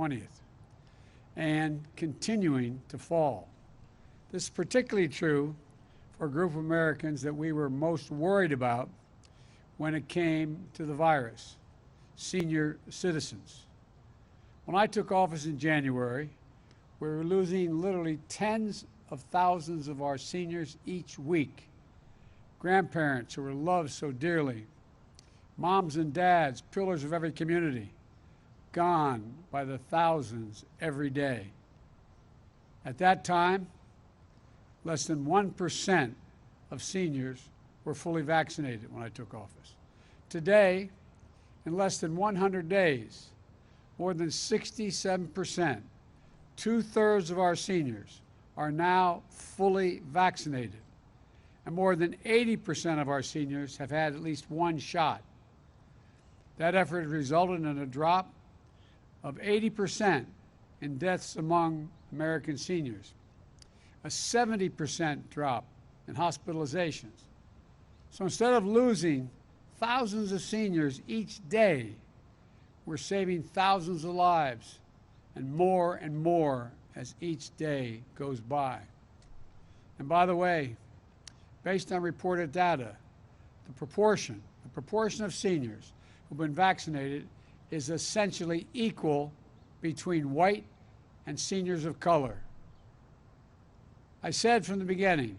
20th, and continuing to fall. This is particularly true for a group of Americans that we were most worried about when it came to the virus: senior citizens. When I took office in January, we were losing literally tens of thousands of our seniors each week. Grandparents who were loved so dearly, moms and dads, pillars of every community, gone by the thousands every day. At that time, less than 1% of seniors were fully vaccinated when I took office. Today, in less than 100 days, more than 67%, 2/3 of our seniors, are now fully vaccinated. And more than 80% of our seniors have had at least one shot. That effort resulted in a drop of 80% in deaths among American seniors, a 70% drop in hospitalizations. So instead of losing thousands of seniors each day, we're saving thousands of lives, and more as each day goes by. And by the way, based on reported data, the proportion of seniors who've been vaccinated is essentially equal between white and seniors of color. I said from the beginning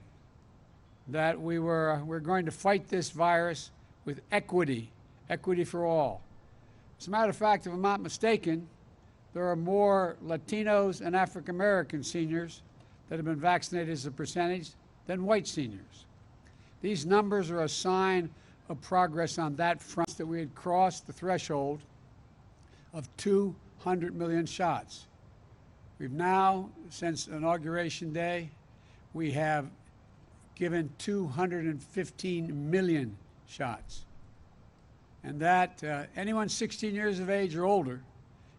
that we're going to fight this virus with equity for all. As a matter of fact, if I'm not mistaken, there are more Latinos and African American seniors that have been vaccinated as a percentage than white seniors. These numbers are a sign of progress on that front, that we had crossed the threshold of 200 million shots. We've now, since Inauguration Day, we have given 215 million shots. And that anyone 16 years of age or older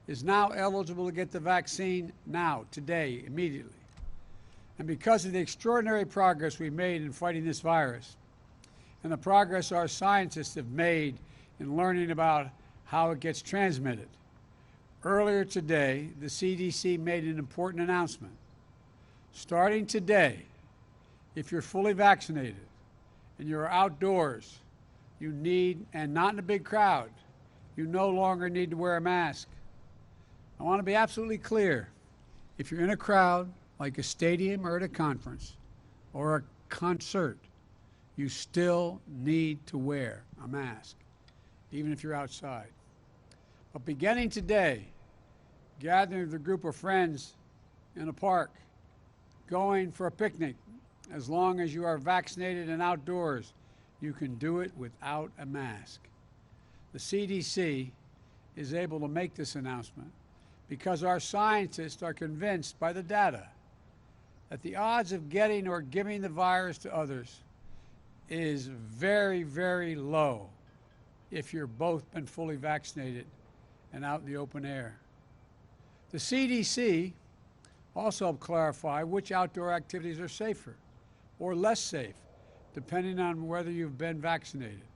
is now eligible to get the vaccine now, today, immediately. And because of the extraordinary progress we've made in fighting this virus, and the progress our scientists have made in learning about how it gets transmitted, earlier today, the CDC made an important announcement. Starting today, if you're fully vaccinated and you're outdoors, you need, and not in a big crowd, you no longer need to wear a mask. I want to be absolutely clear. If you're in a crowd, like a stadium or at a conference or a concert, you still need to wear a mask, even if you're outside. But beginning today, gathering with a group of friends in a park, going for a picnic, as long as you are vaccinated and outdoors, you can do it without a mask. The CDC is able to make this announcement because our scientists are convinced by the data that the odds of getting or giving the virus to others is very, very low if you're both been fully vaccinated and out in the open air. The CDC also helped clarify which outdoor activities are safer or less safe, depending on whether you've been vaccinated.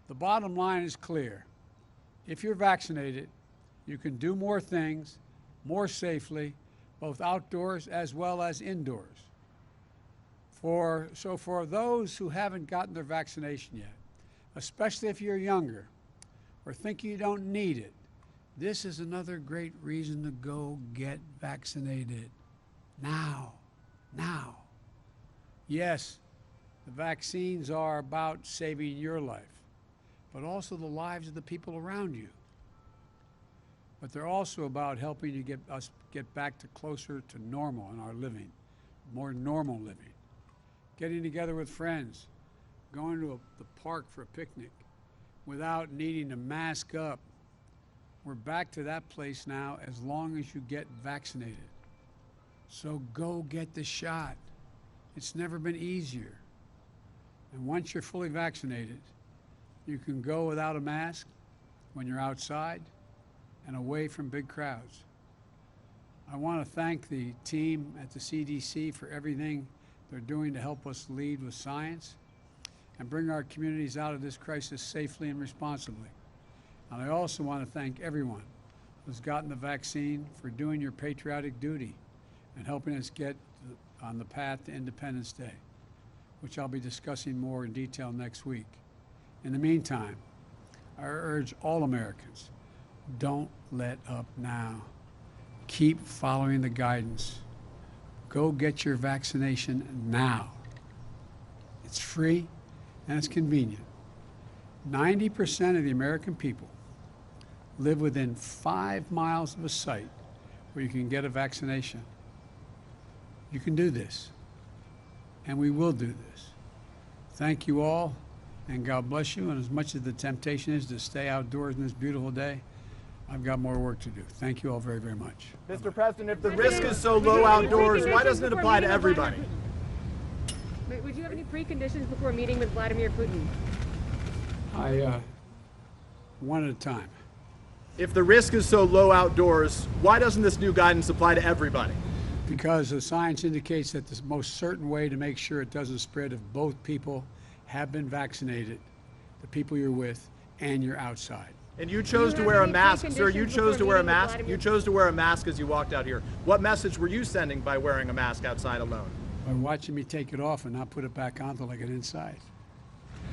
The bottom line is clear. If you're vaccinated, you can do more things more safely, both outdoors as well as indoors. So for those who haven't gotten their vaccination yet, especially if you're younger or think you don't need it, this is another great reason to go get vaccinated now. Yes, the vaccines are about saving your life, but also the lives of the people around you. But they're also about helping you get back to closer to normal in our living, more normal living. Getting together with friends, going to the park for a picnic without needing to mask up. We're back to that place now as long as you get vaccinated. So go get the shot. It's never been easier. And once you're fully vaccinated, you can go without a mask when you're outside and away from big crowds. I want to thank the team at the CDC for everything they're doing to help us lead with science and bring our communities out of this crisis safely and responsibly. And I also want to thank everyone who's gotten the vaccine, for doing your patriotic duty and helping us get on the path to Independence Day, which I'll be discussing more in detail next week. In the meantime, I urge all Americans, don't let up now. Keep following the guidance. Go get your vaccination now. It's free and it's convenient. 90% of the American people live within 5 miles of a site where you can get a vaccination. You can do this, and we will do this. Thank you all, and God bless you. And as much as the temptation is to stay outdoors in this beautiful day, I've got more work to do. Thank you all very, very much. Mr. President, if the risk is so low outdoors, why doesn't it apply to everybody? Wait, would you have any preconditions before meeting with Vladimir Putin? One at a time. If the risk is so low outdoors, why doesn't this new guidance apply to everybody? Because the science indicates that the most certain way to make sure it doesn't spread if both people have been vaccinated, the people you're with, and you're outside. And you chose to wear a mask, sir. You chose to wear a mask. You chose to wear a mask as you walked out here. What message were you sending by wearing a mask outside alone? By watching me take it off and not put it back on until I get inside.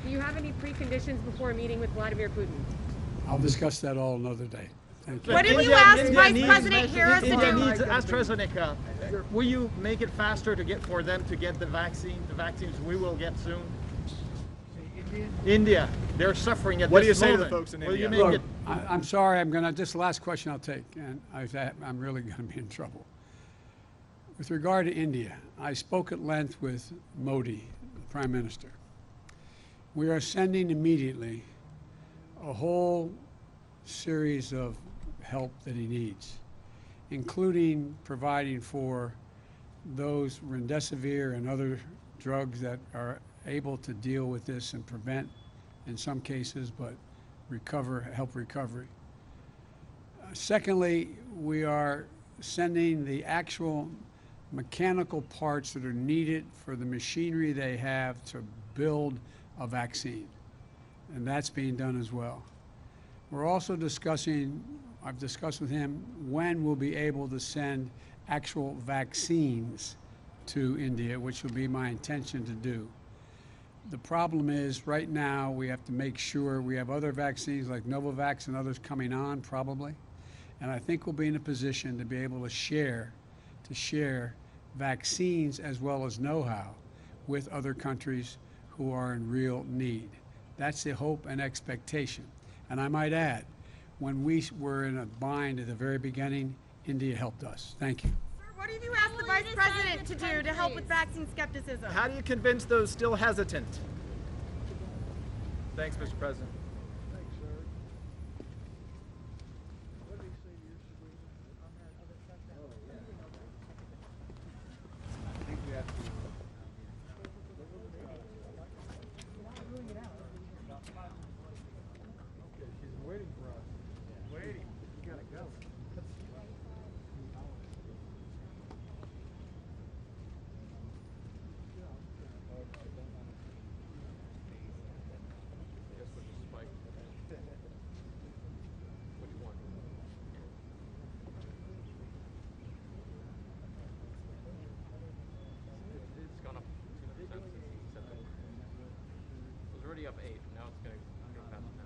Do you have any preconditions before meeting with Vladimir Putin? I'll discuss that all another day. Thank you. What did you ask Vice President Harris to India do? needs AstraZeneca. Will you make it faster for them to get the vaccine? The vaccines we will get soon. India, they're suffering at this moment. What do you say to the folks in Will India? you make Look, it? I'm sorry. This is the last question I'll take, and I'm really going to be in trouble. With regard to India, I spoke at length with Modi, the Prime Minister. We are sending immediately a whole series of help that he needs, including providing for those remdesivir and other drugs that are able to deal with this and prevent, in some cases, but help recovery. Secondly, we are sending the actual mechanical parts that are needed for the machinery they have to build a vaccine, and that's being done as well. We're also discussing, I've discussed with him, when we'll be able to send actual vaccines to India, which will be my intention to do. The problem is, right now, we have to make sure we have other vaccines like Novavax and others coming on, probably. And I think we'll be in a position to be able to share vaccines as well as know-how with other countries who are in real need. That's the hope and expectation. And I might add, when we were in a bind at the very beginning, India helped us. Thank you. What have you asked the Vice President to do to help with vaccine skepticism? How do you convince those still hesitant? Thanks, Mr. President. Up 8. Now it's going to go past 10.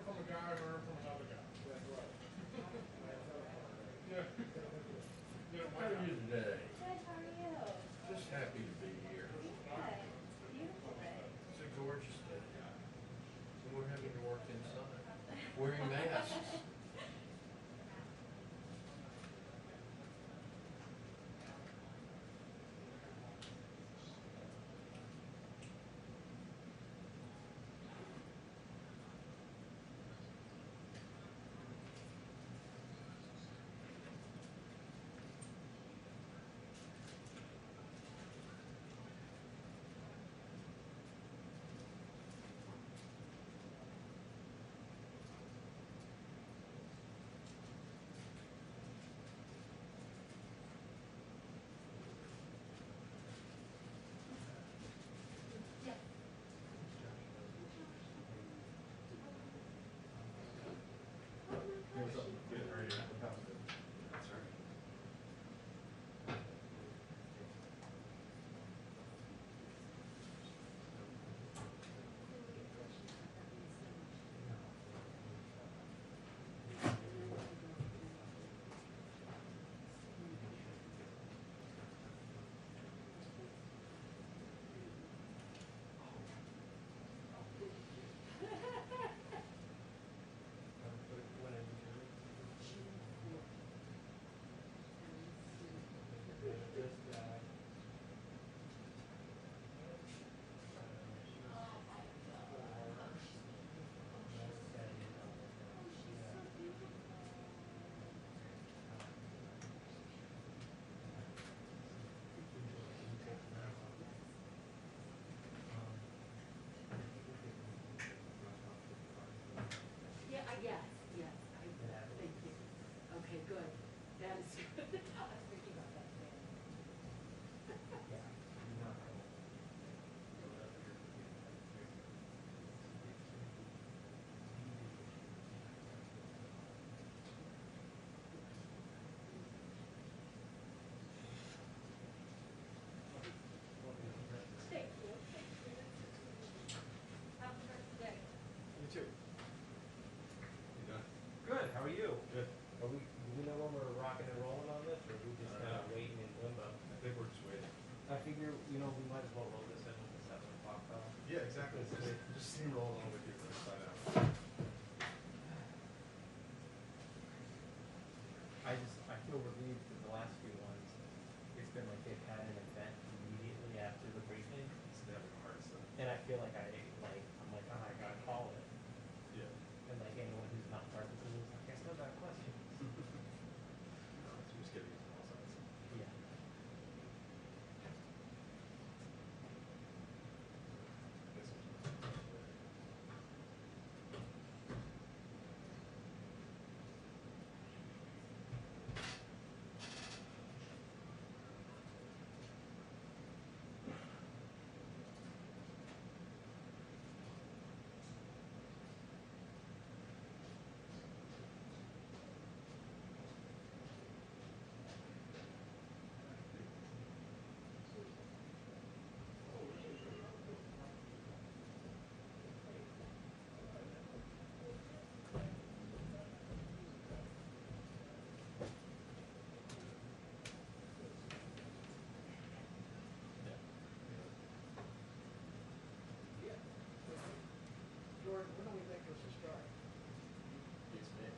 from a guy, learn from another guy. That's right. Yeah. How are you today? Good, how are you? Just happy to be here. Good. Beautiful day. It's a gorgeous day. And we're having to work inside, wearing masks. Yes, thank you. Okay, good. That is good. I was thinking about that today. Thank you. Have a good day. You too. Good, how are you? Good. Do we know when we're rocking and rolling on this, or are we just kind of waiting in limbo? I think we're just waiting. I figure, we might as well roll this in with the 7 o'clock call. Yeah, exactly. Just steamroll along with you for the sign out. I feel relieved that the last few ones, it's been like they've had an event immediately after the briefing. It's never hard stuff. And I feel like I'm like, oh, I gotta call it. Yeah. And like anyone who's not part of the group is like, I still got questions. No, you just get these on all sides. Yeah. This is- George, when do we think this will start? It's me.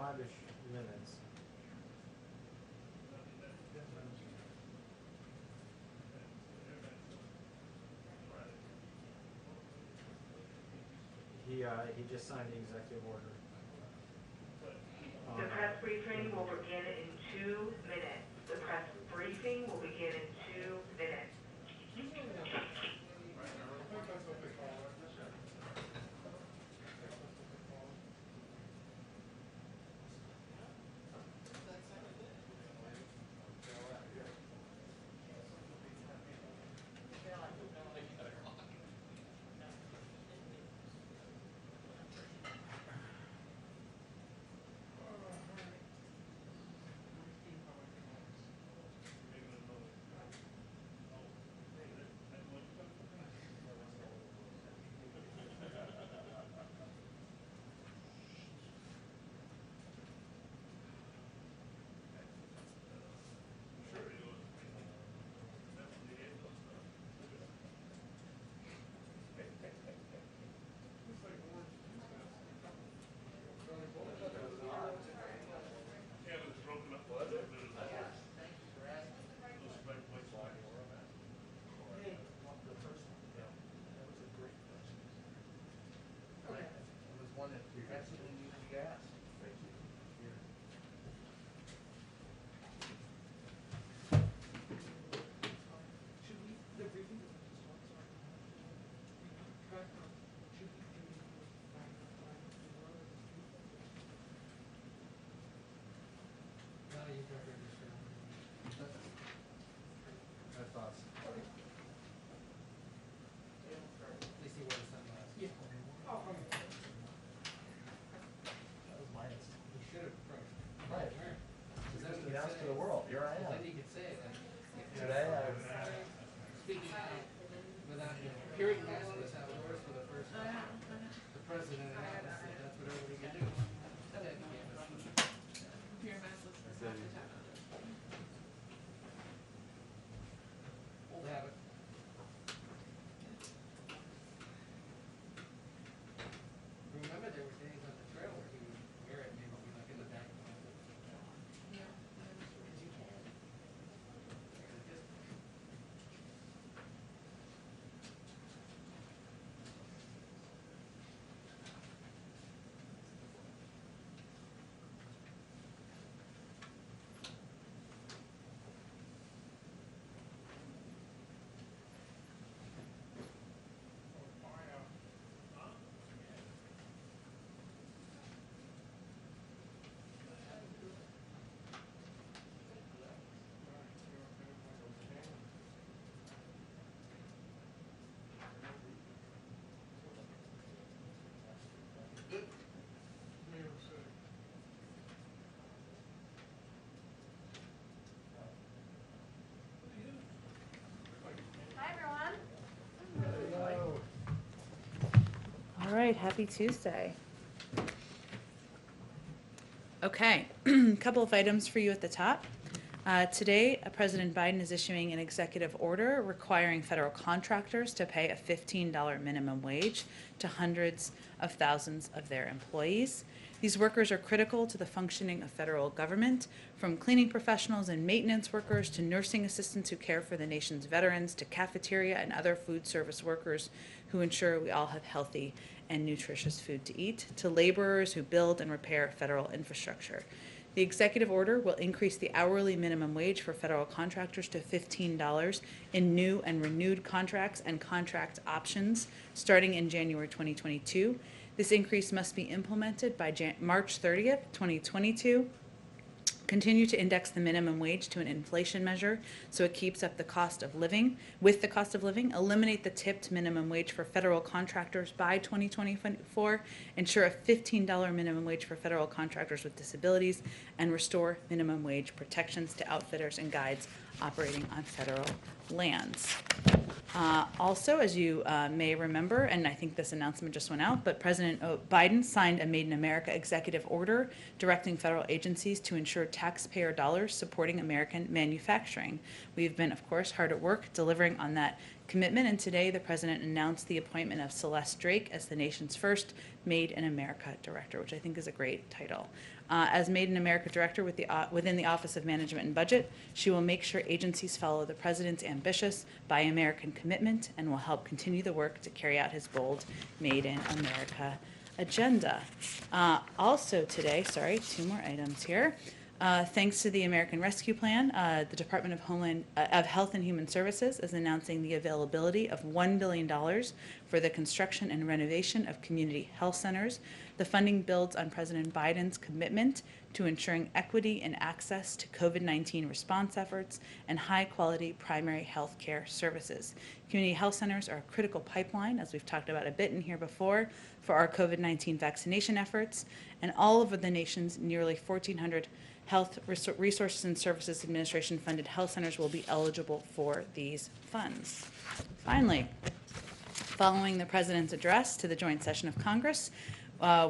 5-ish minutes. He just signed the executive order. The press briefing will begin in 2 minutes. The press briefing will begin in 2 minutes. To the world. Here I am. Then you could say that Today I'm speaking out without hearing mass without words for the first time. The president announced that that's what everybody can do. That educated us. Old habit. Remember there were days on the trail where he would wear it maybe like in the back of my book. Because you can. All right, happy Tuesday. Okay, a couple of items for you at the top. Today, President Biden is issuing an executive order requiring federal contractors to pay a $15 minimum wage to hundreds of thousands of their employees. These workers are critical to the functioning of federal government, from cleaning professionals and maintenance workers to nursing assistants who care for the nation's veterans to cafeteria and other food service workers who ensure we all have healthy and nutritious food to eat, to laborers who build and repair federal infrastructure. The executive order will increase the hourly minimum wage for federal contractors to $15 in new and renewed contracts and contract options starting in January 2022. This increase must be implemented by March 30th, 2022. Continue to index the minimum wage to an inflation measure so it keeps up the cost of living with the cost of living. Eliminate the tipped minimum wage for federal contractors by 2024. Ensure a $15 minimum wage for federal contractors with disabilities, and restore minimum wage protections to outfitters and guides operating on federal lands. Also, as you may remember, and I think this announcement just went out, but President Biden signed a Made in America executive order directing federal agencies to ensure taxpayer dollars supporting American manufacturing. We've been, of course, hard at work delivering on that commitment, and today the President announced the appointment of Celeste Drake as the nation's first Made in America director, which I think is a great title. As Made in America Director within the Office of Management and Budget, she will make sure agencies follow the President's ambitious Buy American commitment and will help continue the work to carry out his bold Made in America agenda. Also today, sorry, 2 more items here. Thanks to the American Rescue Plan, the Department of Health and Human Services is announcing the availability of $1 billion for the construction and renovation of community health centers. The funding builds on President Biden's commitment to ensuring equity and access to COVID-19 response efforts and high-quality primary health care services. Community health centers are a critical pipeline, as we've talked about a bit in here before, for our COVID-19 vaccination efforts, and all of the nation's nearly 1,400 Health Resources and Services Administration funded health centers will be eligible for these funds. Finally, following the President's address to the joint session of Congress,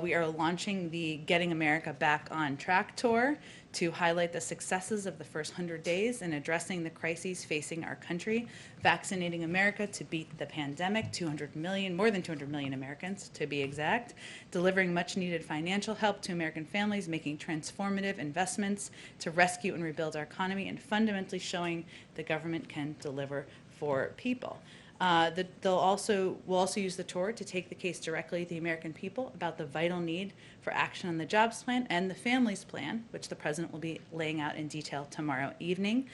we are launching the Getting America Back on Track tour to highlight the successes of the first 100 days in addressing the crises facing our country, vaccinating America to beat the pandemic, 200 million, more than 200 million Americans to be exact, delivering much needed financial help to American families, making transformative investments to rescue and rebuild our economy, and fundamentally showing the government can deliver for people. We'll also use the tour to take the case directly to the American people about the vital need for action on the jobs plan and the families plan, which the President will be laying out in detail tomorrow evening,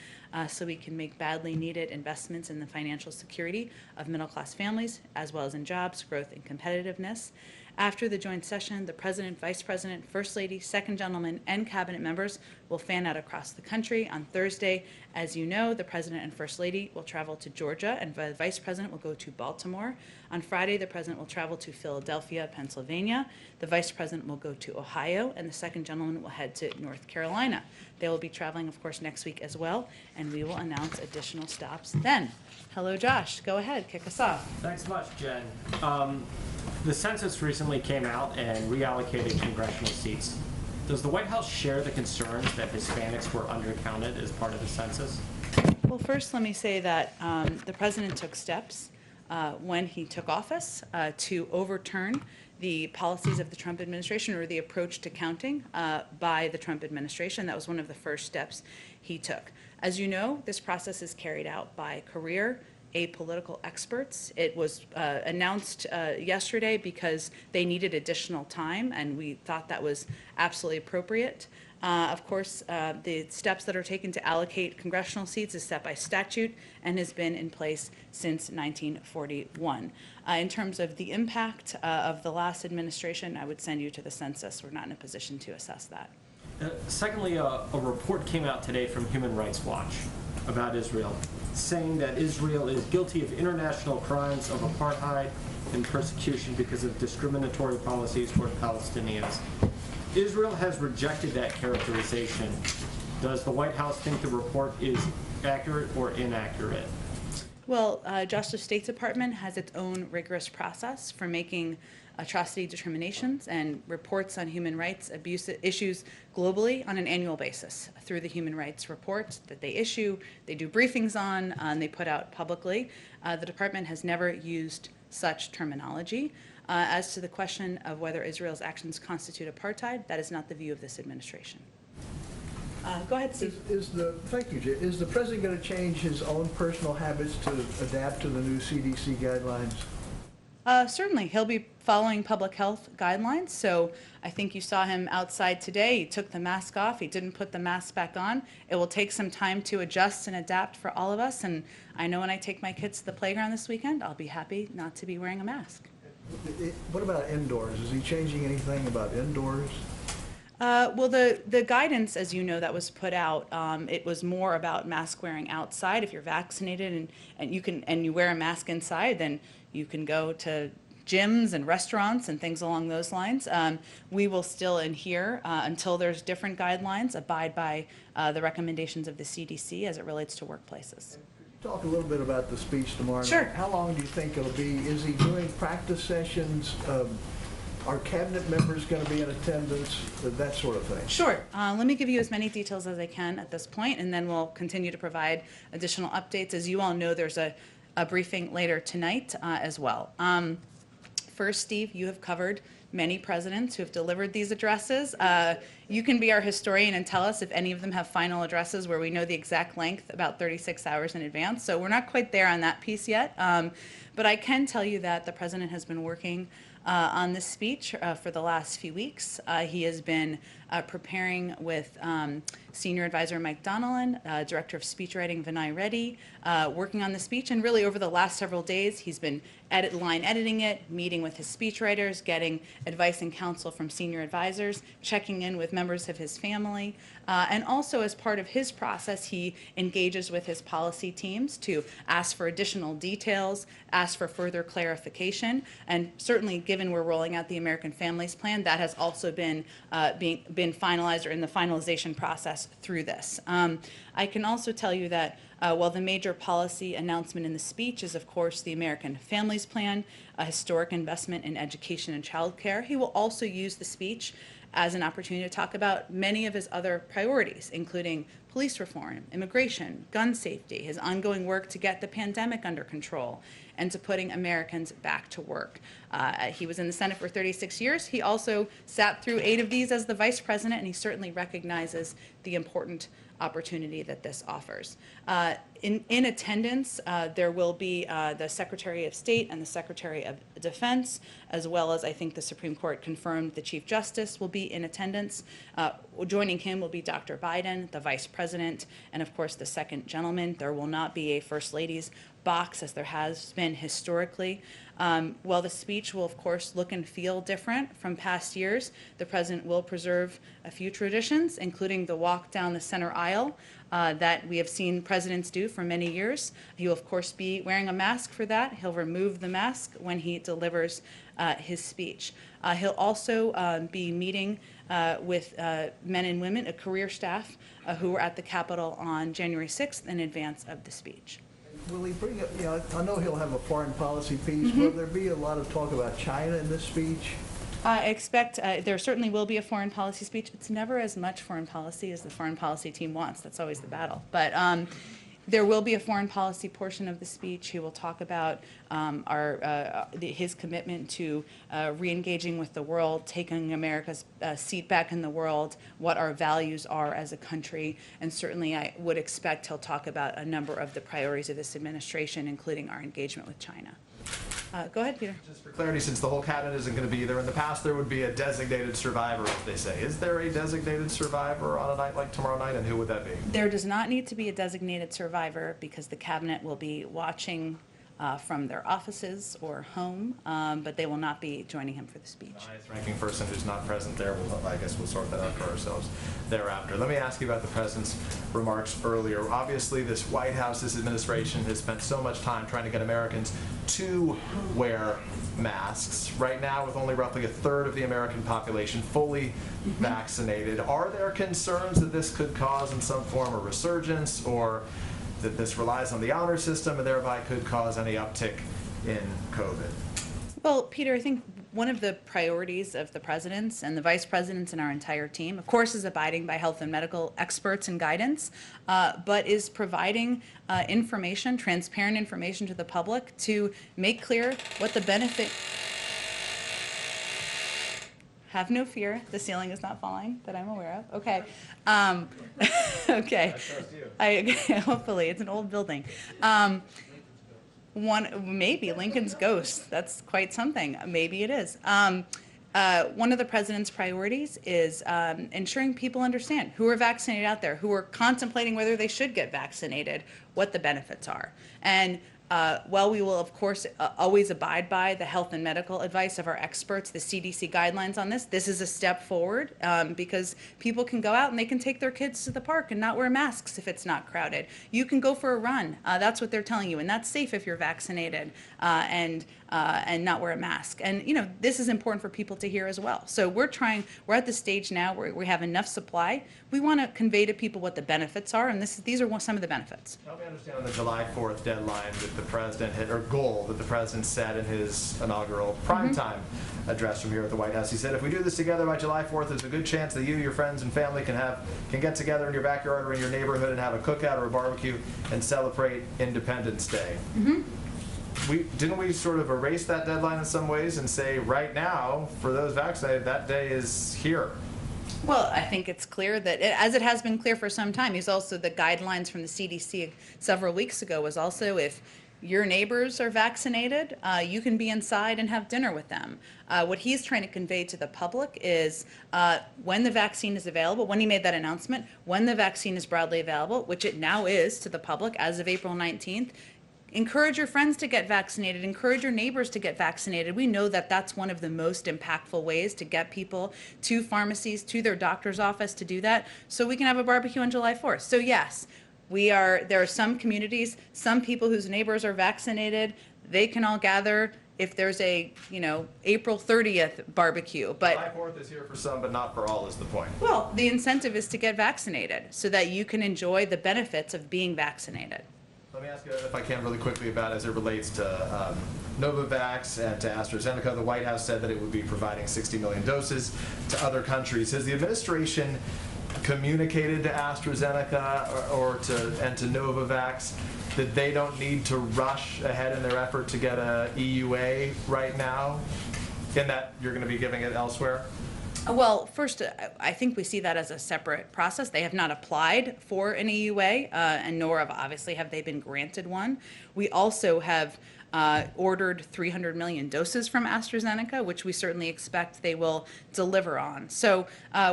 so we can make badly needed investments in the financial security of middle-class families, as well as in jobs, growth, and competitiveness. After the joint session, the President, Vice President, First Lady, Second Gentleman, and Cabinet members will fan out across the country. On Thursday, as you know, the President and First Lady will travel to Georgia, and the Vice President will go to Baltimore. On Friday, the President will travel to Philadelphia, Pennsylvania. The Vice President will go to Ohio, and the Second Gentleman will head to North Carolina. They will be traveling, of course, next week as well, and we will announce additional stops then. Hello, Josh. Go ahead. Kick us off. Thanks much, Jen. The census recently came out and reallocated congressional seats. Does the White House share the concerns that Hispanics were undercounted as part of the census? Well, first, let me say that the President took steps when he took office to overturn the policies of the Trump administration, or the approach to counting by the Trump administration. That was one of the first steps he took. As you know, this process is carried out by career apolitical experts. It was announced yesterday because they needed additional time, and we thought that was absolutely appropriate. Of course, the steps that are taken to allocate congressional seats is set by statute and has been in place since 1941. In terms of the impact of the last administration, I would send you to the census. We're not in a position to assess that. Secondly, a report came out today from Human Rights Watch about Israel, saying that Israel is guilty of international crimes of apartheid and persecution because of discriminatory policies toward Palestinians. Israel has rejected that characterization. Does the White House think the report is accurate or inaccurate? Well, Josh, the State Department has its own rigorous process for making atrocity determinations and reports on human rights abuse issues globally on an annual basis through the human rights reports that they issue, they do briefings on, and they put out publicly. The department has never used such terminology. As to the question of whether Israel's actions constitute apartheid, that is not the view of this administration. Go ahead, Steve. Thank you, Jay. Is the President going to change his own personal habits to adapt to the new CDC guidelines? Certainly. He'll be following public health guidelines. So I think you saw him outside today. He took the mask off. He didn't put the mask back on. It will take some time to adjust and adapt for all of us. And I know when I take my kids to the playground this weekend, I'll be happy not to be wearing a mask. What about indoors? Is he changing anything about indoors? Well, the guidance, as you know, that was put out, it was more about mask wearing outside. If you're vaccinated and you wear a mask inside, then you can go to gyms and restaurants and things along those lines. We will still in here, until there's different guidelines, abide by the recommendations of the CDC as it relates to workplaces. Talk a little bit about the speech tomorrow. Sure. How long do you think it'll be? Is he doing practice sessions? Are cabinet members going to be in attendance? That sort of thing. Sure. Let me give you as many details as I can at this point, and then we'll continue to provide additional updates. As you all know, there's a briefing later tonight as well. First, Steve, you have covered many presidents who have delivered these addresses. You can be our historian and tell us if any of them have final addresses where we know the exact length about 36 hours in advance. So we're not quite there on that piece yet. But I can tell you that the president has been working on this speech for the last few weeks. He has been preparing with Senior Advisor Mike Donnellan, Director of Speechwriting Vinay Reddy, working on the speech. And really over the last several days, he's been line editing it, meeting with his speechwriters, getting advice and counsel from senior advisors, checking in with members of his family. And also as part of his process, he engages with his policy teams to ask for additional details, ask for further clarification. And certainly given we're rolling out the American Families Plan, that has also been been finalized or in the finalization process through this. I can also tell you that while the major policy announcement in the speech is, of course, the American Families Plan, a historic investment in education and childcare, he will also use the speech as an opportunity to talk about many of his other priorities, including police reform, immigration, gun safety, his ongoing work to get the pandemic under control, and to putting Americans back to work. He was in the Senate for 36 years. He also sat through 8 of these as the vice president, and he certainly recognizes the important opportunity that this offers. In attendance, there will be the Secretary of State and the Secretary of Defense, as well as I think the Supreme Court confirmed the Chief Justice will be in attendance. Joining him will be Dr. Biden, the Vice President, and of course the second gentleman. There will not be a First Lady's box as there has been historically. While the speech will, of course, look and feel different from past years, the president will preserve a few traditions, including the walk down the center aisle that we have seen presidents do for many years. He will, of course, be wearing a mask for that. He'll remove the mask when he delivers his speech. He'll also be meeting with men and women, a career staff who were at the Capitol on January 6th in advance of the speech. Will he bring up, I know he'll have a foreign policy piece. Will there be a lot of talk about China in this speech? I expect there certainly will be a foreign policy speech. It's never as much foreign policy as the foreign policy team wants. That's always the battle. But there will be a foreign policy portion of the speech. He will talk about his commitment to re-engaging with the world, taking America's seat back in the world, what our values are as a country, and certainly I would expect he'll talk about a number of the priorities of this administration, including our engagement with China. Go ahead, Peter. Just for clarity, since the whole cabinet isn't going to be there, in the past there would be a designated survivor, as they say. Is there a designated survivor on a night like tomorrow night, and who would that be? There does not need to be a designated survivor because the cabinet will be watching from their offices or home, but they will not be joining him for the speech. The highest ranking person who's not present there, I guess we'll sort that out for ourselves thereafter. Let me ask you about the president's remarks earlier. Obviously, this White House, this administration has spent so much time trying to get Americans to wear masks. Right now, with only roughly 1/3 of the American population fully vaccinated, are there concerns that this could cause in some form a resurgence, or that this relies on the honor system and thereby could cause any uptick in COVID? Well, Peter, I think one of the priorities of the presidents and the vice presidents and our entire team, of course, is abiding by health and medical experts and guidance, but is providing information, transparent information to the public to make clear what the benefit. Have no fear, the ceiling is not falling that I'm aware of. Okay. Okay. I trust you. Hopefully, it's an old building. Maybe Lincoln's ghost. That's quite something. Maybe it is. One of the president's priorities is ensuring people understand who are vaccinated out there, who are contemplating whether they should get vaccinated, what the benefits are. And while we will, of course, always abide by the health and medical advice of our experts, the CDC guidelines on this is a step forward because people can go out and they can take their kids to the park and not wear masks if it's not crowded. You can go for a run. That's what they're telling you, and that's safe if you're vaccinated and not wear a mask. And this is important for people to hear as well. So we're at the stage now where we have enough supply. We want to convey to people what the benefits are, and these are some of the benefits. Help me understand on the July 4th deadline that the president hit, or goal that the president set in his inaugural primetime address from here at the White House. He said, if we do this together by July 4th, there's a good chance that you, your friends, and family can get together in your backyard or in your neighborhood and have a cookout or a barbecue and celebrate Independence Day. didn't we sort of erase that deadline in some ways and say right now, for those vaccinated, that day is here? Well, I think it's clear that, as it has been clear for some time, he's also, the guidelines from the CDC several weeks ago was also, if your neighbors are vaccinated, you can be inside and have dinner with them. What he's trying to convey to the public is when the vaccine is available, when he made that announcement, when the vaccine is broadly available, which it now is to the public as of April 19th, encourage your friends to get vaccinated, encourage your neighbors to get vaccinated. We know that that's one of the most impactful ways to get people to pharmacies, to their doctor's office to do that, so we can have a barbecue on July 4th. So yes, there are some communities, some people whose neighbors are vaccinated, they can all gather if there's a, April 30th barbecue. But July 4th is here for some, but not for all, is the point. well, the incentive is to get vaccinated so that you can enjoy the benefits of being vaccinated. Let me ask you, if I can, really quickly about as it relates to Novavax and to AstraZeneca. The White House said that it would be providing 60 million doses to other countries. Has the administration communicated to AstraZeneca and to Novavax that they don't need to rush ahead in their effort to get a EUA right now, in that you're going to be giving it elsewhere? Well, first, I think we see that as a separate process. They have not applied for an EUA, and nor obviously have they been granted one. We also have ordered 300 million doses from AstraZeneca, which we certainly expect they will deliver on. So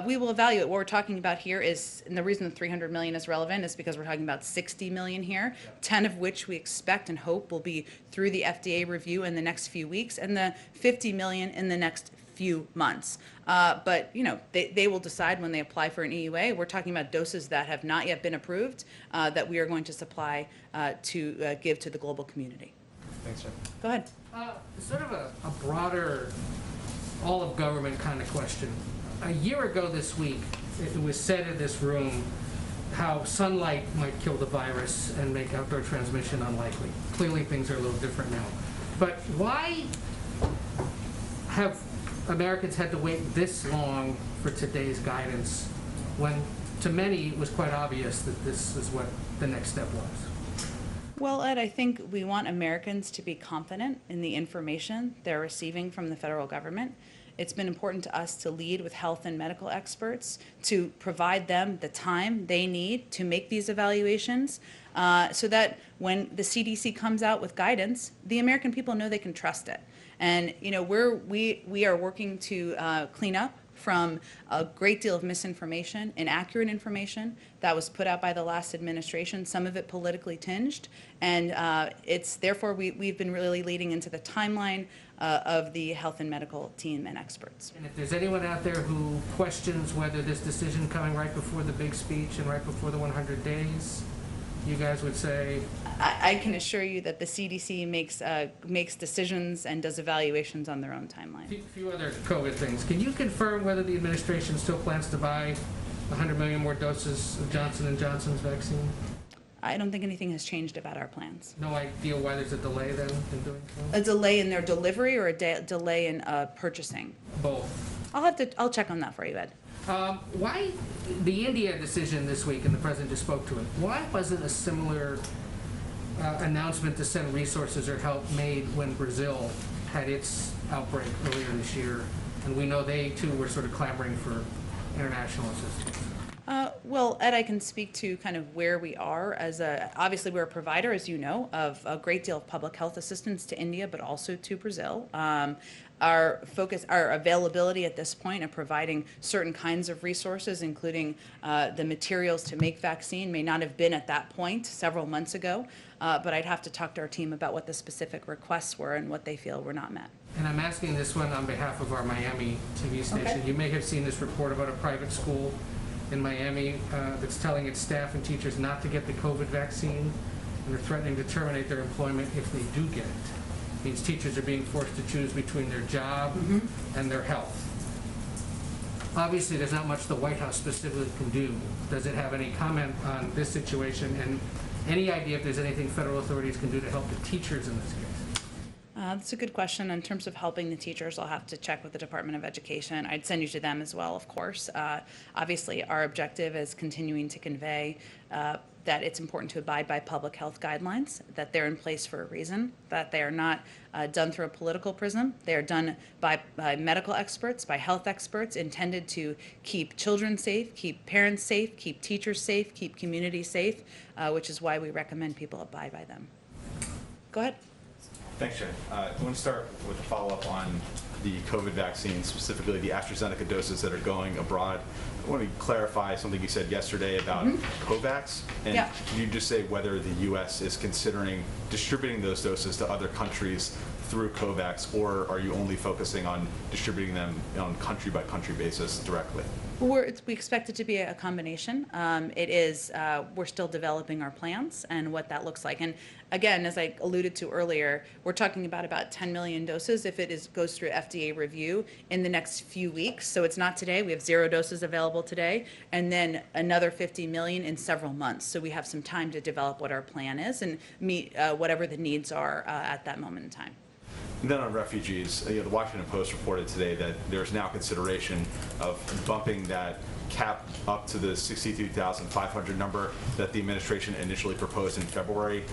we will evaluate. What we're talking about here is, and the reason the 300 million is relevant is because we're talking about 60 million here, 10 of which we expect and hope will be through the FDA review in the next few weeks, and the 50 million in the next few months. But they will decide when they apply for an EUA. We're talking about doses that have not yet been approved that we are going to supply to give to the global community. Thanks, Jim. Go ahead. Sort of a broader, all of government kind of question. A year ago this week, it was said in this room how sunlight might kill the virus and make outdoor transmission unlikely. Clearly things are a little different now. But why have Americans had to wait this long for today's guidance when to many it was quite obvious that this is what the next step was? Well, Ed, I think we want Americans to be confident in the information they're receiving from the federal government. It's been important to us to lead with health and medical experts, to provide them the time they need to make these evaluations, so that when the CDC comes out with guidance, the American people know they can trust it. And we are working to clean up from a great deal of misinformation, inaccurate information that was put out by the last administration, some of it politically tinged, and therefore we've been really leading into the timeline of the health and medical team and experts. And if there's anyone out there who questions whether this decision coming right before the big speech and right before the 100 days, you guys would say? I can assure you that the CDC makes decisions and does evaluations on their own timeline. A few other COVID things. Can you confirm whether the administration still plans to buy 100 million more doses of Johnson & Johnson's vaccine? I don't think anything has changed about our plans. No idea why there's a delay then in doing so? A delay in their delivery or a delay in purchasing? Both. I'll check on that for you, Ed. Why the India decision this week, and the president just spoke to it, why wasn't a similar announcement to send resources or help made when Brazil had its outbreak earlier this year, and we know they too were sort of clamoring for international assistance? Well, Ed, I can speak to kind of where we are obviously we're a provider, as you know, of a great deal of public health assistance to India, but also to Brazil. Our availability at this point of providing certain kinds of resources, including the materials to make vaccine, may not have been at that point several months ago, but I'd have to talk to our team about what the specific requests were and what they feel were not met. And I'm asking this one on behalf of our Miami TV station. Okay. You may have seen this report about a private school in Miami that's telling its staff and teachers not to get the COVID vaccine, and they're threatening to terminate their employment if they do get it. It means teachers are being forced to choose between their job and their health. Obviously, there's not much the White House specifically can do. Does it have any comment on this situation, and any idea if there's anything federal authorities can do to help the teachers in this case? That's a good question. In terms of helping the teachers, I'll have to check with the Department of Education. I'd send you to them as well, of course. Obviously, our objective is continuing to convey that it's important to abide by public health guidelines, that they're in place for a reason, that they are not done through a political prism. They are done by medical experts, by health experts, intended to keep children safe, keep parents safe, keep teachers safe, keep communities safe, which is why we recommend people abide by them. Go ahead. Thanks, Jen. I want to start with a follow-up on the COVID vaccine, specifically the AstraZeneca doses that are going abroad. I want to clarify something you said yesterday about COVAX. And Yeah. can you just say whether the U.S. is considering distributing those doses to other countries through COVAX, or are you only focusing on distributing them on country-by-country basis directly? We expect it to be a combination. We're still developing our plans and what that looks like. And again, as I alluded to earlier, we're talking about 10 million doses if it goes through FDA review in the next few weeks. So it's not today. We have 0 doses available today, and then another 50 million in several months. So we have some time to develop what our plan is and meet whatever the needs are at that moment in time. And then on refugees, the Washington Post reported today that there's now consideration of bumping that cap up to the 62,500 number that the administration initially proposed in February.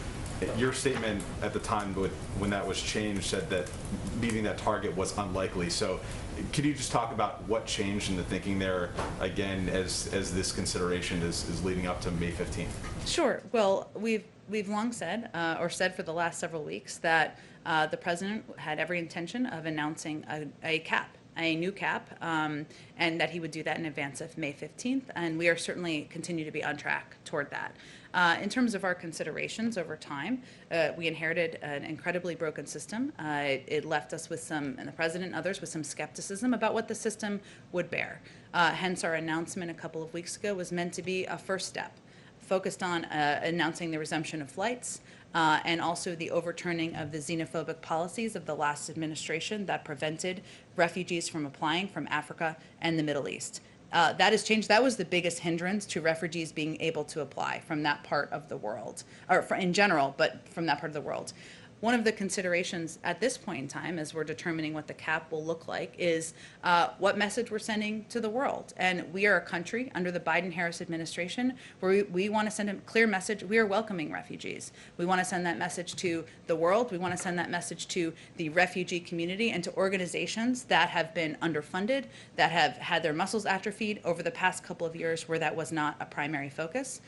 Your statement at the time when that was changed said that meeting that target was unlikely. So could you just talk about what changed in the thinking there, again, as this consideration is leading up to May 15th? Sure. Well, we've long said, or said for the last several weeks, that the president had every intention of announcing a new cap, and that he would do that in advance of May 15th. And we are certainly continue to be on track toward that. In terms of our considerations over time, we inherited an incredibly broken system. It left us with and the president and others, with some skepticism about what the system would bear. Hence, our announcement a couple of weeks ago was meant to be a first step, focused on announcing the resumption of flights, and also the overturning of the xenophobic policies of the last administration that prevented refugees from applying from Africa and the Middle East. That has changed. That was the biggest hindrance to refugees being able to apply from that part of the world, or in general, but from that part of the world. One of the considerations at this point in time, as we're determining what the cap will look like, is what message we're sending to the world. And we are a country under the Biden-Harris administration where we want to send a clear message. We are welcoming refugees. We want to send that message to the world. We want to send that message to the refugee community and to organizations that have been underfunded, that have had their muscles atrophied over the past couple of years where that was not a primary focus.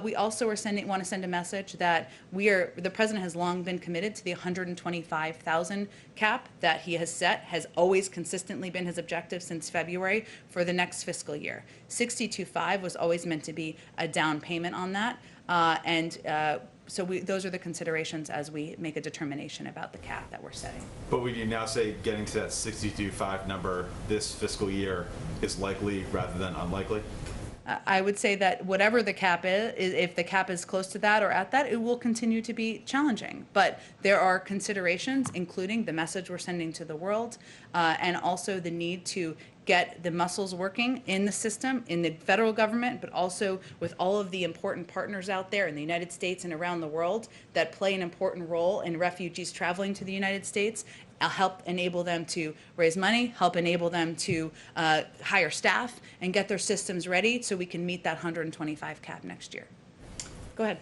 We also want to send a message that the president has long been committed to the 125,000 cap that he has set, has always consistently been his objective since February for the next fiscal year. 62.5 was always meant to be a down payment on that, so those are the considerations as we make a determination about the cap that we're setting. But would you now say getting to that 62.5 number this fiscal year is likely rather than unlikely? I would say that whatever the cap is, if the cap is close to that or at that, it will continue to be challenging. But there are considerations, including the message we're sending to the world, and also the need to get the muscles working in the system, in the federal government, but also with all of the important partners out there in the United States and around the world that play an important role in refugees traveling to the United States. Help enable them to raise money, help enable them to hire staff and get their systems ready so we can meet that 125 cap next year. Go ahead.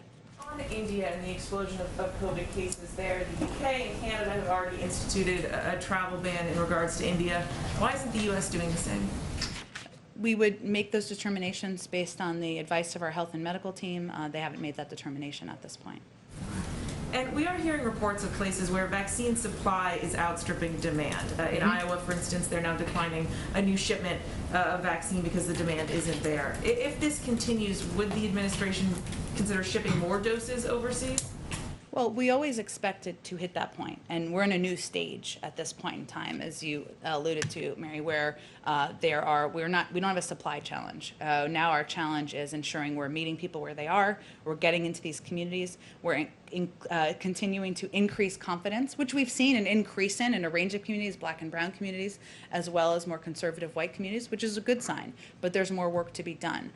On India and the explosion of COVID cases there, the UK and Canada have already instituted a travel ban in regards to India. Why isn't the US doing the same? We would make those determinations based on the advice of our health and medical team. They haven't made that determination at this point. And we are hearing reports of places where vaccine supply is outstripping demand. In Iowa, for instance, they're now declining a new shipment of vaccine because the demand isn't there. If this continues, would the administration consider shipping more doses overseas? Well, we always expected to hit that point, and we're in a new stage at this point in time, as you alluded to, Mary, where we don't have a supply challenge. Now our challenge is ensuring we're meeting people where they are, we're getting into these communities, we're continuing to increase confidence, which we've seen an increase in a range of communities, black and brown communities, as well as more conservative white communities, which is a good sign, but there's more work to be done.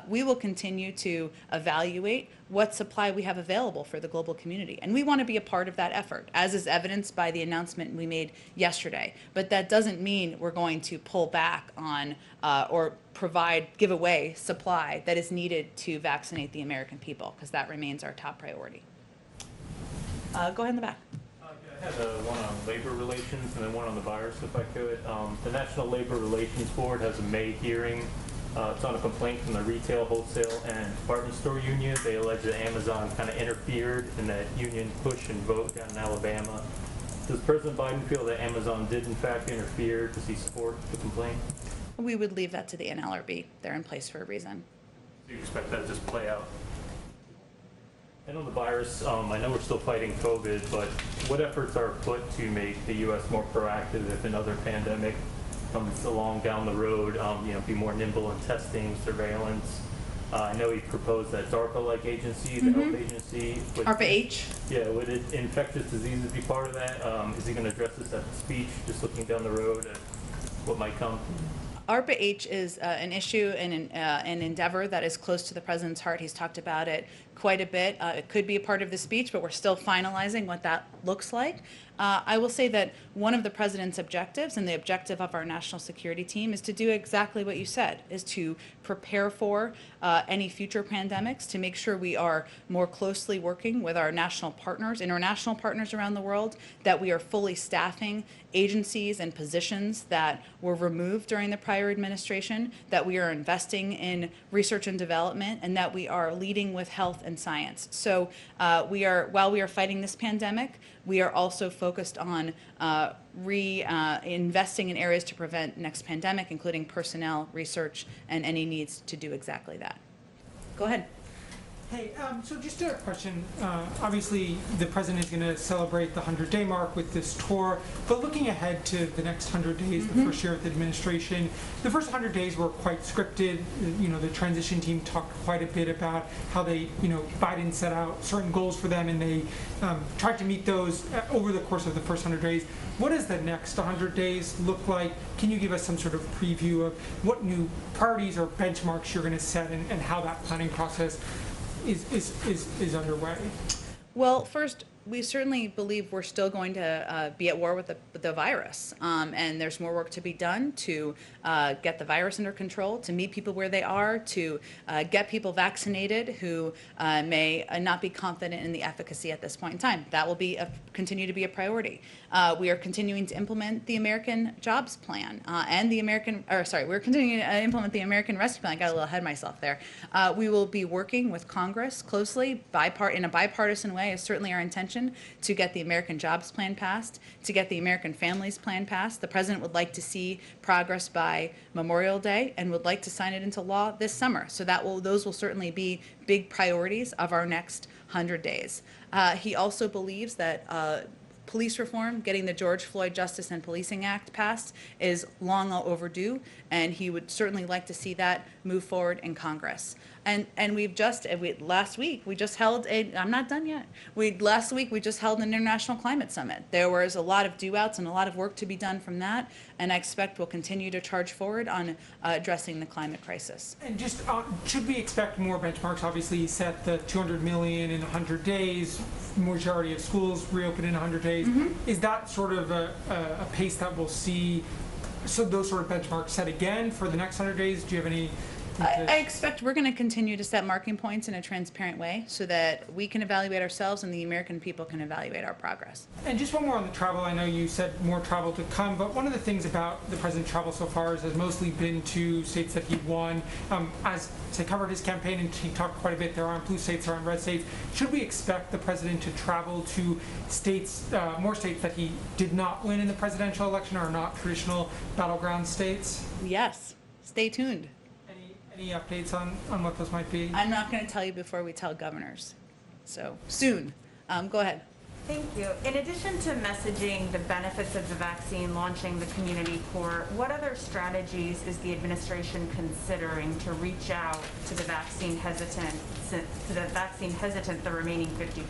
We will continue to evaluate what supply we have available for the global community, and we want to be a part of that effort, as is evidenced by the announcement we made yesterday. But that doesn't mean we're going to pull back on or give away supply that is needed to vaccinate the American people, because that remains our top priority. Go ahead in the back. I had one on labor relations and then one on the virus, if I could. The National Labor Relations Board has a May hearing. It's on a complaint from the retail, wholesale, and department store union. They allege that Amazon kind of interfered in that union push and vote down in Alabama. Does President Biden feel that Amazon did in fact interfere? Does he support the complaint? We would leave that to the NLRB. They're in place for a reason. Do you expect that to just play out? And on the virus, I know we're still fighting COVID, but what efforts are put to make the U.S. more proactive if another pandemic comes along down the road, be more nimble in testing, surveillance? I know he proposed that DARPA-like agency, the health agency. ARPA-H? Yeah, would infectious diseases be part of that? Is he going to address this at the speech, just looking down the road at what might come? ARPA-H is an issue and an endeavor that is close to the president's heart. He's talked about it quite a bit. It could be a part of the speech, but we're still finalizing what that looks like. I will say that one of the president's objectives and the objective of our national security team is to do exactly what you said, is to prepare for any future pandemics, to make sure we are more closely working with our national partners, international partners around the world, that we are fully staffing agencies and positions that were removed during the prior administration, that we are investing in research and development, and that we are leading with health and science. So while we are fighting this pandemic, we are also focused on investing in areas to prevent next pandemic, including personnel, research, and any needs to do exactly that. Go ahead. Hey, so just a question. Obviously, the president is going to celebrate the 100-day mark with this tour, but looking ahead to the next 100 days, the first year of the administration, the first 100 days were quite scripted. The transition team talked quite a bit about how they, Biden set out certain goals for them, and they tried to meet those over the course of the first 100 days. What does the next 100 days look like? Can you give us some sort of preview of what new priorities or benchmarks you're going to set and how that planning process is underway? Well, first, we certainly believe we're still going to be at war with the virus, and there's more work to be done to get the virus under control, to meet people where they are, to get people vaccinated who may not be confident in the efficacy at this point in time. That will continue to be a priority. We are continuing to implement the American Jobs Plan and we're continuing to implement the American Rescue Plan. I got a little ahead of myself there. We will be working with Congress closely, in a bipartisan way. Is certainly our intention to get the American Jobs Plan passed, to get the American Families Plan passed. The president would like to see progress by Memorial Day and would like to sign it into law this summer. So those will certainly be big priorities of our next 100 days. He also believes that police reform, getting the George Floyd Justice and Policing Act passed, is long overdue, and he would certainly like to see that move forward in Congress. And last week we just held I'm not done yet. Last week we just held an international climate summit. There was a lot of do-outs and a lot of work to be done from that, and I expect we'll continue to charge forward on addressing the climate crisis. And just should we expect more benchmarks? Obviously, you set the 200 million in 100 days. Majority of schools reopen in 100 days. Is that sort of a pace that we'll see? So those sort of benchmarks set again for the next 100 days? Do you have any? I expect we're going to continue to set marking points in a transparent way so that we can evaluate ourselves and the American people can evaluate our progress. And just one more on the travel. I know you said more travel to come, but one of the things about the president's travel so far has mostly been to states that he won. As I covered his campaign and he talked quite a bit, there aren't blue states, there aren't red states. Should we expect the president to travel to states, more states that he did not win in the presidential election or are not traditional battleground states? Yes. Stay tuned. Any updates on what those might be? I'm not going to tell you before we tell governors. So soon. Go ahead. Thank you. In addition to messaging the benefits of the vaccine, launching the community core, what other strategies is the administration considering to reach out to the vaccine hesitant, the remaining 50%?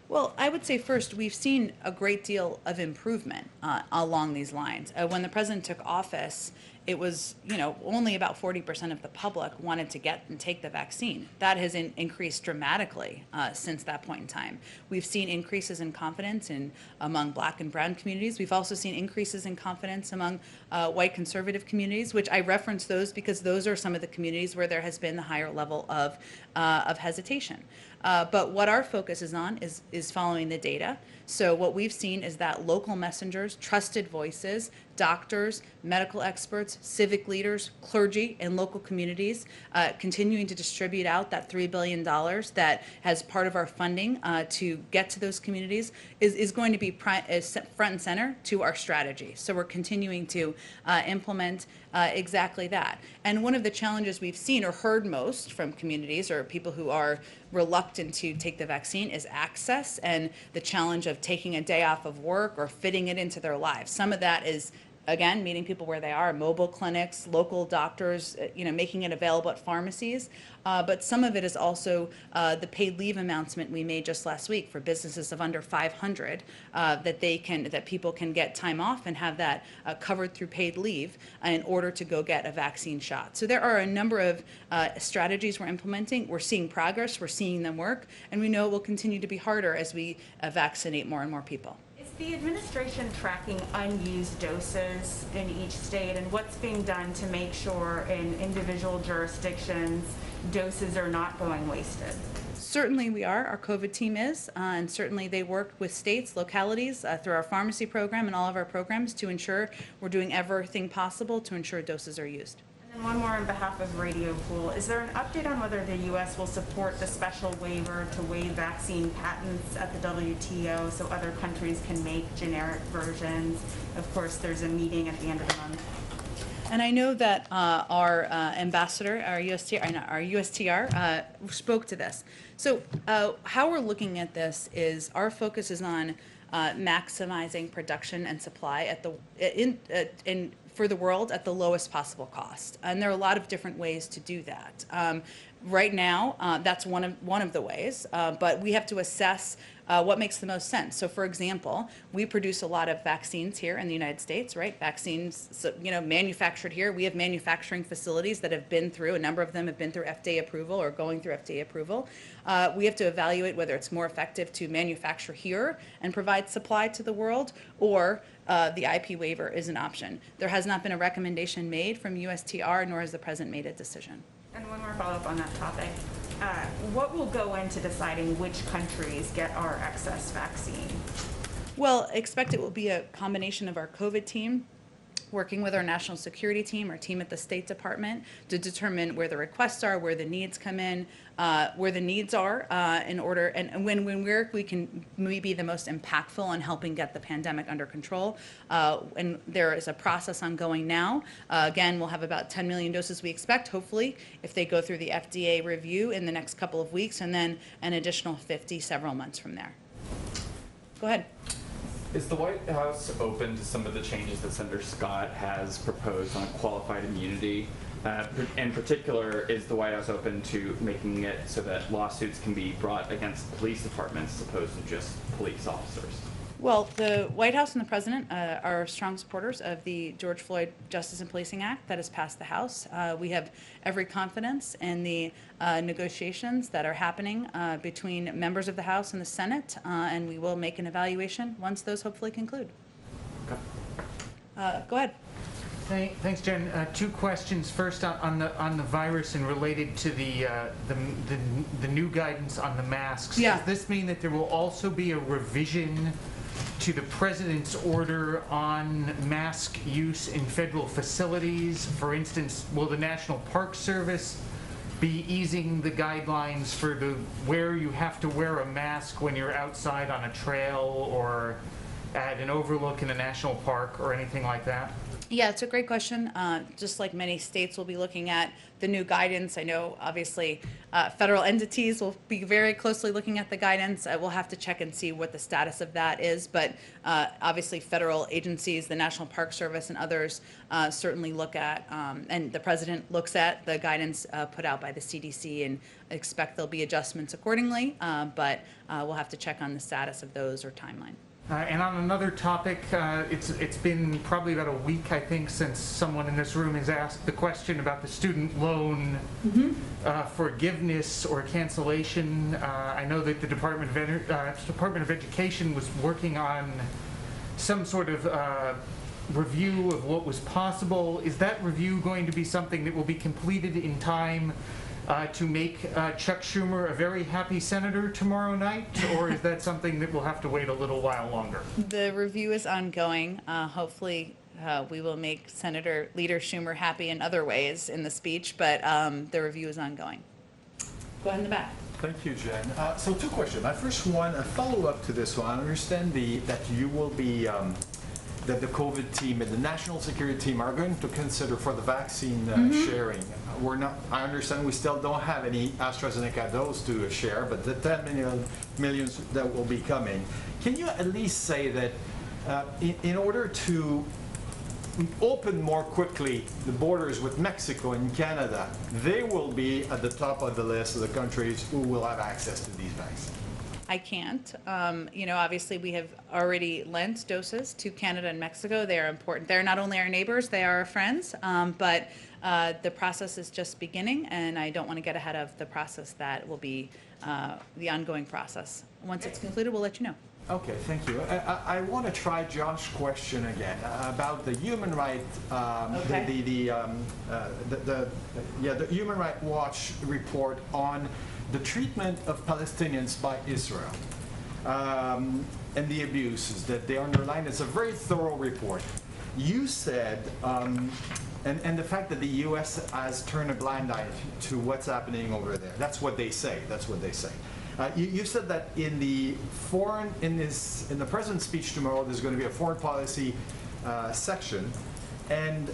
Well, I would say first, we've seen a great deal of improvement along these lines. When the president took office, it was, only about 40% of the public wanted to get and take the vaccine. That has increased dramatically since that point in time. We've seen increases in confidence among Black and brown communities. We've also seen increases in confidence among white conservative communities, which I reference those because those are some of the communities where there has been the higher level of hesitation. But what our focus is on is following the data. So what we've seen is that local messengers, trusted voices, doctors, medical experts, civic leaders, clergy, and local communities continuing to distribute out that $3 billion that has part of our funding to get to those communities is going to be front and center to our strategy. So we're continuing to implement exactly that. And one of the challenges we've seen or heard most from communities or people who are reluctant to take the vaccine is access and the challenge of taking a day off of work or fitting it into their lives. Some of that is, again, meeting people where they are, mobile clinics, local doctors, making it available at pharmacies. But some of it is also the paid leave announcement we made just last week for businesses of under 500 that people can get time off and have that covered through paid leave in order to go get a vaccine shot. So there are a number of strategies we're implementing. We're seeing progress, we're seeing them work, and we know it will continue to be harder as we vaccinate more and more people. Is the administration tracking unused doses in each state, and what's being done to make sure in individual jurisdictions doses are not going wasted? Certainly we are. Our COVID team is, and certainly they work with states, localities, through our pharmacy program and all of our programs to ensure we're doing everything possible to ensure doses are used. And one more on behalf of Radio Pool. Is there an update on whether the U.S. will support the special waiver to waive vaccine patents at the WTO so other countries can make generic versions? Of course, there's a meeting at the end of the month. And I know that our ambassador, our USTR, spoke to this. So how we're looking at this is our focus is on maximizing production and supply at for the world at the lowest possible cost. And there are a lot of different ways to do that. Right now, that's one of the ways, but we have to assess what makes the most sense. So for example, we produce a lot of vaccines here in the United States, right? Vaccines, manufactured here. We have manufacturing facilities that have been through, a number of them have been through FDA approval or going through FDA approval. We have to evaluate whether it's more effective to manufacture here and provide supply to the world, or the IP waiver is an option. There has not been a recommendation made from USTR, nor has the President made a decision. And one more follow-up on that topic. What will go into deciding which countries get our excess vaccine? Well, expect it will be a combination of our COVID team, working with our national security team, our team at the State Department, to determine where the requests are, where the needs come in, where the needs are, in order, and when we can be the most impactful on helping get the pandemic under control. And there is a process ongoing now. Again, we'll have about 10 million doses we expect, hopefully, if they go through the FDA review in the next couple of weeks, and then an additional 50 several months from there. Go ahead. Is the White House open to some of the changes that Senator Scott has proposed on qualified immunity? In particular, is the White House open to making it so that lawsuits can be brought against police departments as opposed to just police officers? Well, the White House and the President are strong supporters of the George Floyd Justice and Policing Act that has passed the House. We have every confidence in the negotiations that are happening between members of the House and the Senate, and we will make an evaluation once those hopefully conclude. Okay. Go ahead. Thanks, Jen. Two questions. First, on the virus and related to the new guidance on the masks. Yeah. Does this mean that there will also be a revision to the President's order on mask use in federal facilities? For instance, will the National Park Service be easing the guidelines for where you have to wear a mask when you're outside on a trail or at an overlook in a national park or anything like that? Yeah, it's a great question. Just like many states will be looking at the new guidance. I know, obviously, federal entities will be very closely looking at the guidance. We'll have to check and see what the status of that is. But obviously, federal agencies, the National Park Service and others certainly look at, and the president looks at the guidance put out by the CDC and expect there'll be adjustments accordingly. But we'll have to check on the status of those or timeline. And on another topic, it's been probably about a week, I think, since someone in this room has asked the question about the student loan forgiveness or cancellation. I know that the Department of Education was working on some sort of review of what was possible. Is that review going to be something that will be completed in time to make Chuck Schumer a very happy senator tomorrow night, or is that something that will have to wait a little while longer? The review is ongoing. Hopefully, we will make Leader Schumer happy in other ways in the speech, but the review is ongoing. Go ahead in the back. Thank you, Jen. So 2 questions. My first one, a follow-up to this one. I understand that you will be that the COVID team and the national security team are going to consider for the vaccine sharing. We're not, I understand we still don't have any AstraZeneca dose to share, but the 10 millions that will be coming. Can you at least say that in order to open more quickly the borders with Mexico and Canada, they will be at the top of the list of the countries who will have access to these vaccines? I can't. Obviously we have already lent doses to Canada and Mexico. They are important. They're not only our neighbors, they are our friends, but the process is just beginning, and I don't want to get ahead of the process that will be the ongoing process. Once it's concluded, we'll let you know. Okay, thank you. I want to try Josh's question again about the human rights, the Human Rights Watch report on the treatment of Palestinians by Israel and the abuses that they underline. It's a very thorough report. You said, and the fact that the U.S. has turned a blind eye to what's happening over there. That's what they say. That's what they say. You said that in the president's speech tomorrow, there's going to be a foreign policy section, and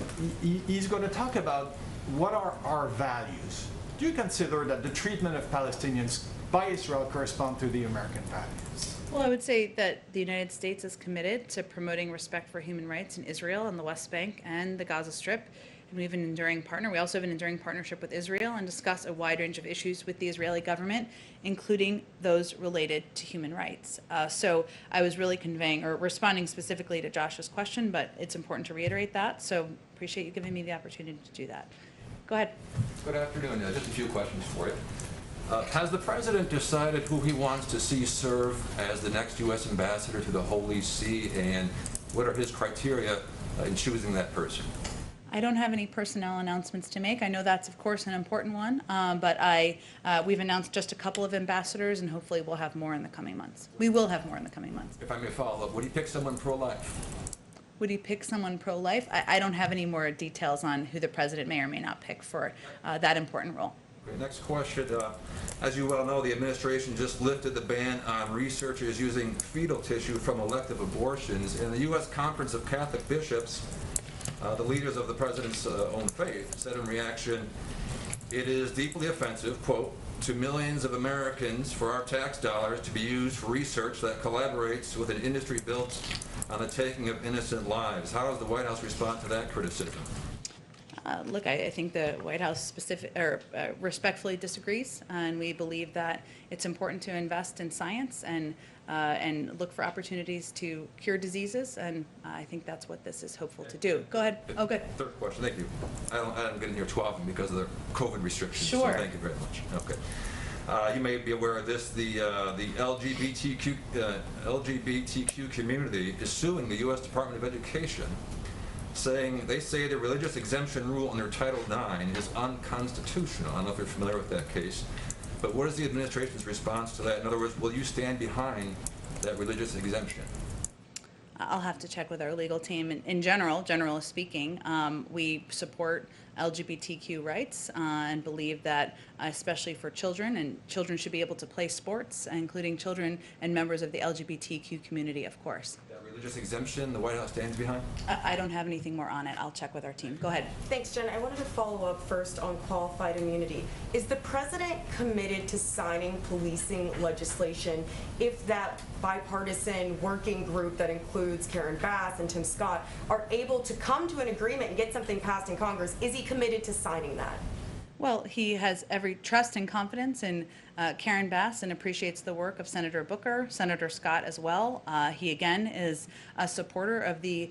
he's going to talk about what are our values. Do you consider that the treatment of Palestinians by Israel correspond to the American values? Well, I would say that the United States is committed to promoting respect for human rights in Israel and the West Bank and the Gaza Strip. And we have an enduring partner. We also have an enduring partnership with Israel and discuss a wide range of issues with the Israeli government, including those related to human rights. So I was really conveying or responding specifically to Josh's question, but it's important to reiterate that. So appreciate you giving me the opportunity to do that. Go ahead. Good afternoon. Just a few questions for you. Has the president decided who he wants to see serve as the next U.S. ambassador to the Holy See, and what are his criteria in choosing that person? I don't have any personnel announcements to make. I know that's, of course, an important one, but we've announced just a couple of ambassadors, and hopefully we'll have more in the coming months. We will have more in the coming months. If I may follow up, would he pick someone pro-life? Would he pick someone pro-life? I don't have any more details on who the president may or may not pick for that important role. Okay, next question. As you well know, the administration just lifted the ban on researchers using fetal tissue from elective abortions, and the U.S. Conference of Catholic Bishops, the leaders of the president's own faith, said in reaction, "It is deeply offensive, quote, to millions of Americans for our tax dollars to be used for research that collaborates with an industry built on the taking of innocent lives." How does the White House respond to that criticism? Look, I think the White House respectfully disagrees, and we believe that it's important to invest in science and look for opportunities to cure diseases, and I think that's what this is hopeful to do. Go ahead. Oh, good. Third question. Thank you. I don't get in here too often because of the COVID restrictions. Sure. So thank you very much. Okay. You may be aware of this. The LGBTQ community is suing the U.S. Department of Education, saying they say the religious exemption rule under Title IX is unconstitutional. I don't know if you're familiar with that case, but what is the administration's response to that? In other words, will you stand behind that religious exemption? I'll have to check with our legal team. In general, generally speaking, we support LGBTQ rights and believe that, especially for children, and children should be able to play sports, including children and members of the LGBTQ community, of course. That religious exemption the White House stands behind? I don't have anything more on it. I'll check with our team. Go ahead. Thanks, Jen. I wanted to follow up first on qualified immunity. Is the president committed to signing policing legislation if that bipartisan working group that includes Karen Bass and Tim Scott are able to come to an agreement and get something passed in Congress? Is he committed to signing that? Well, he has every trust and confidence in Karen Bass and appreciates the work of Senator Booker, Senator Scott as well. He, again, is a supporter of the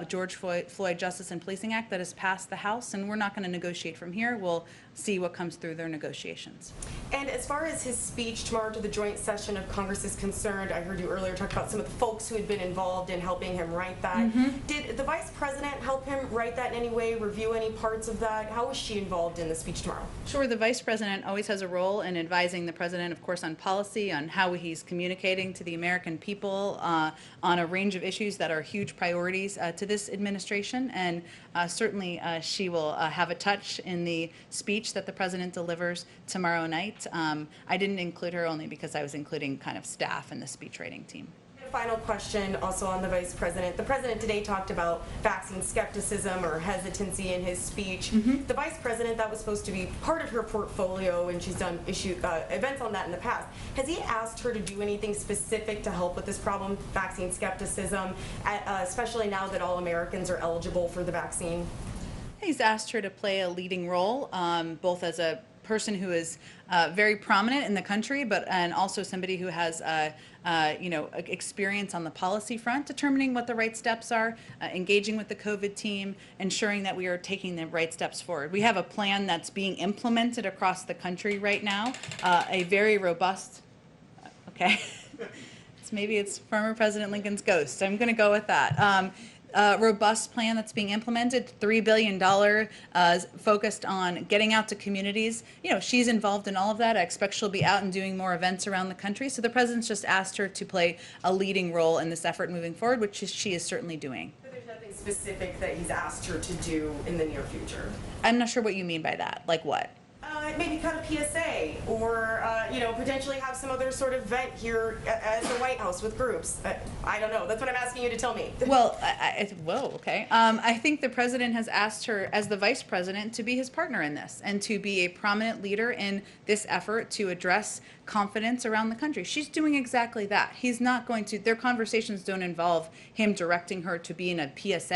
George Floyd Justice and Policing Act that has passed the House, and we're not going to negotiate from here. We'll see what comes through their negotiations. And as far as his speech tomorrow to the joint session of Congress is concerned, I heard you earlier talk about some of the folks who had been involved in helping him write that. Did the Vice President help him write that in any way, review any parts of that? How was she involved in the speech tomorrow? Sure, the Vice President always has a role in advising the President, of course, on policy, on how he's communicating to the American people on a range of issues that are huge priorities to this administration. And certainly she will have a touch in the speech that the President delivers tomorrow night. I didn't include her only because I was including kind of staff and the speech writing team. Final question also on the Vice President. The President today talked about vaccine skepticism or hesitancy in his speech. The Vice President, that was supposed to be part of her portfolio, and she's done events on that in the past. Has he asked her to do anything specific to help with this problem, vaccine skepticism, especially now that all Americans are eligible for the vaccine? He's asked her to play a leading role, both as a person who is very prominent in the country, and also somebody who has experience on the policy front, determining what the right steps are, engaging with the COVID team, ensuring that we are taking the right steps forward. We have a plan that's being implemented across the country right now, a very robust, okay, maybe it's former President Lincoln's ghost. I'm going to go with that. Robust plan that's being implemented, $3 billion focused on getting out to communities. You know, she's involved in all of that. I expect she'll be out and doing more events around the country. So the President's just asked her to play a leading role in this effort moving forward, which she is certainly doing. But there's nothing specific that he's asked her to do in the near future? I'm not sure what you mean by that. Like what? Maybe cut a PSA or, potentially have some other sort of event here at the White House with groups. I don't know. That's what I'm asking you to tell me. Well, whoa, okay. I think the President has asked her, as the Vice President, to be his partner in this and to be a prominent leader in this effort to address confidence around the country. She's doing exactly that. He's not going to, their conversations don't involve him directing her to be in a PSA.